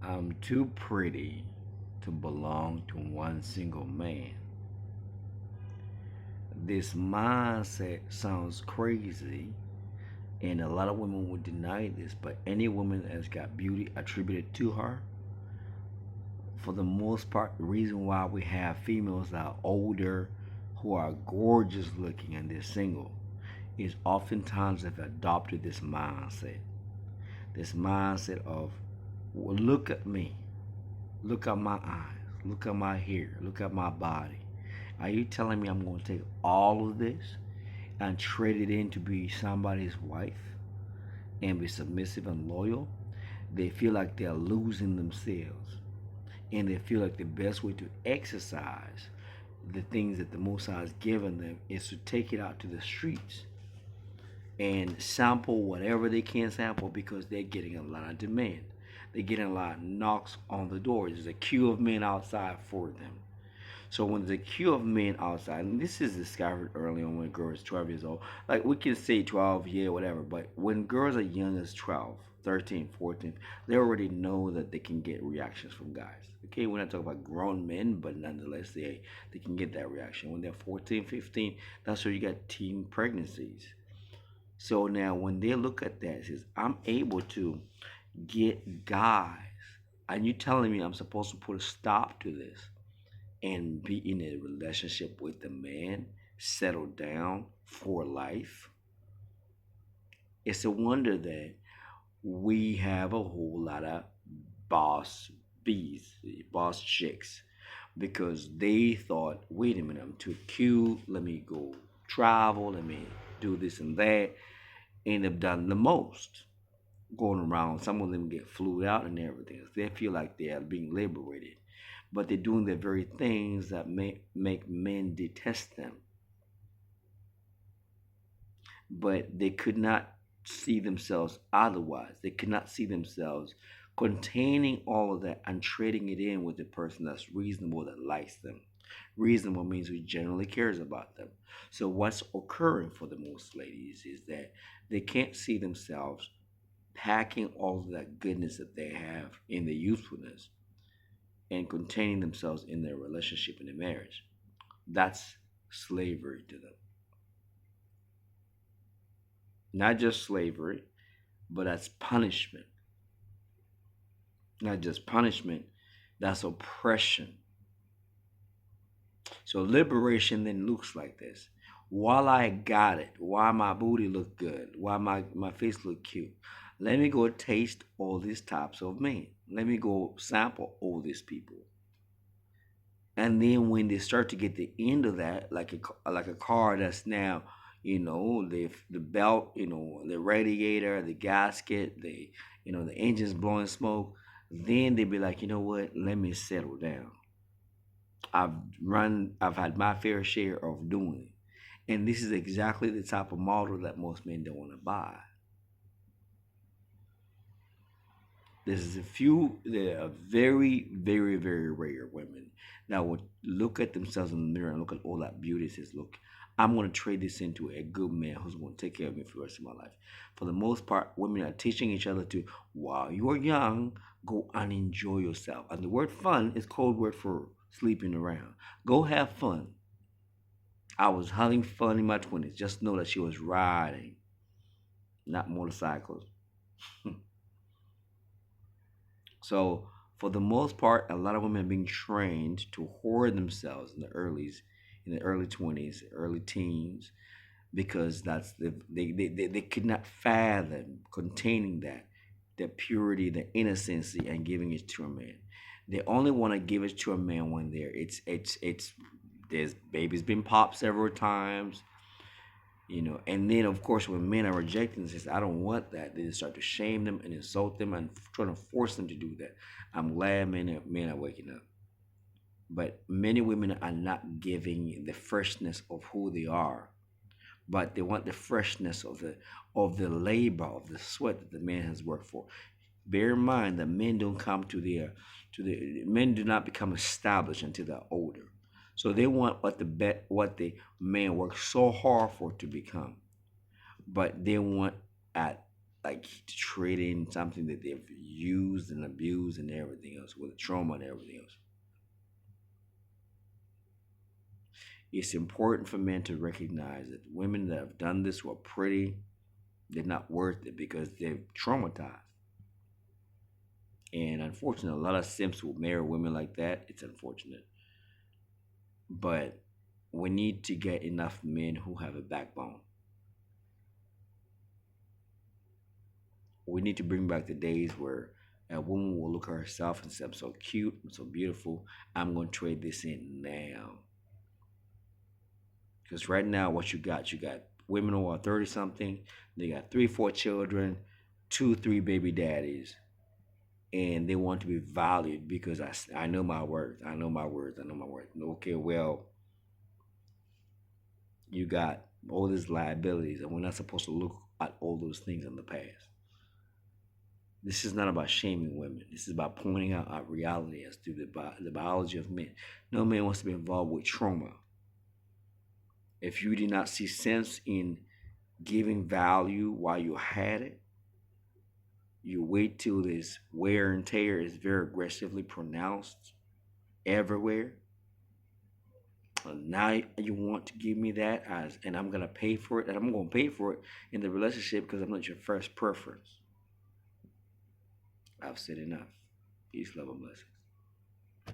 I'm too pretty to belong to one single man. This mindset sounds crazy, and a lot of women would deny this, but any woman that's got beauty attributed to her, for the most part, the reason why we have females that are older who are gorgeous looking and they're single is oftentimes they've adopted this mindset. This mindset of, well, look at me, look at my eyes, look at my hair, look at my body. Are you telling me I'm going to take all of this and trade it in to be somebody's wife and be submissive and loyal? They feel like they're losing themselves. And they feel like the best way to exercise the things that the Most High has given them is to take it out to the streets and sample whatever they can sample because they're getting a lot of demand. They're getting a lot of knocks on the door. There's a queue of men outside for them. So when there's a queue of men outside, and this is discovered early on when a girl is 12 years old, like we can say 12, yeah, whatever, but when girls are young as 12, 13, 14, they already know that they can get reactions from guys. Okay, we're not talking about grown men, but nonetheless, they can get that reaction. When they're 14, 15, that's where you got teen pregnancies. So now when they look at that, it says, I'm able to get guys, and you telling me I'm supposed to put a stop to this and be in a relationship with the man, settle down for life. It's a wonder that we have a whole lot of boss bees, boss chicks, because they thought, wait a minute, I'm too cute, let me go travel, let me do this and that, and have done the most going around. Some of them get flew out and everything. They feel like they are being liberated, but they're doing the very things that make men detest them. But they could not see themselves otherwise. They could not see themselves containing all of that and trading it in with a person that's reasonable, that likes them. Reasonable means who generally cares about them. So what's occurring for the most ladies is that they can't see themselves packing all of that goodness that they have in their youthfulness and containing themselves in their relationship and their marriage. That's slavery to them. Not just slavery, but that's punishment. Not just punishment, that's oppression. So liberation then looks like this. While I got it, while my booty look good, while my face look cute, let me go taste all these types of men. Let me go sample all these people. And then when they start to get the end of that, like a car that's now, the belt, the radiator, the gasket, the engine's blowing smoke, then they be like, you know what, let me settle down. I've had my fair share of doing it. And this is exactly the type of model that most men don't want to buy. There's a few, there are very, very, very rare women that would look at themselves in the mirror and look at all that beauty and says, look, I'm going to trade this into a good man who's going to take care of me for the rest of my life. For the most part, women are teaching each other to, while you're young, go and enjoy yourself. And the word fun is code word for sleeping around. Go have fun. I was having fun in my 20s. Just know that she was riding, not motorcycles. So for the most part, a lot of women are being trained to hoard themselves in the early 20s, early teens, because they could not fathom containing the purity, the innocency, and giving it to a man. They only want to give it to a man when it's there's baby's been popped several times, and then of course when men are rejecting this, I don't want that, they just start to shame them and insult them and trying to force them to do that. I'm glad men are waking up, but many women are not giving the freshness of who they are, but they want the freshness of the labor, of the sweat that the man has worked for. Bear in mind that men don't come to the men do not become established until they're older. So they want what the man worked so hard for to become, but they want at like trading something that they've used and abused and everything else with trauma and everything else. It's important for men to recognize that women that have done this were pretty, they're not worth it because they're traumatized. And unfortunately, a lot of simps will marry women like that. It's unfortunate. But we need to get enough men who have a backbone. We need to bring back the days where a woman will look at herself and say, I'm so cute, I'm so beautiful, I'm going to trade this in now. Because right now, what you got women who are 30 something, they got three, four children, two, three baby daddies, and they want to be valued because I know my worth. I know my worth. I know my worth. Okay, well, you got all these liabilities, and we're not supposed to look at all those things in the past. This is not about shaming women. This is about pointing out our reality as to the biology of men. No man wants to be involved with trauma. If you did not see sense in giving value while you had it, you wait till this wear and tear is very aggressively pronounced everywhere. Now you want to give me that as, and I'm gonna pay for it, and I'm gonna pay for it in the relationship because I'm not your first preference. I've said enough. Peace, love, and blessings.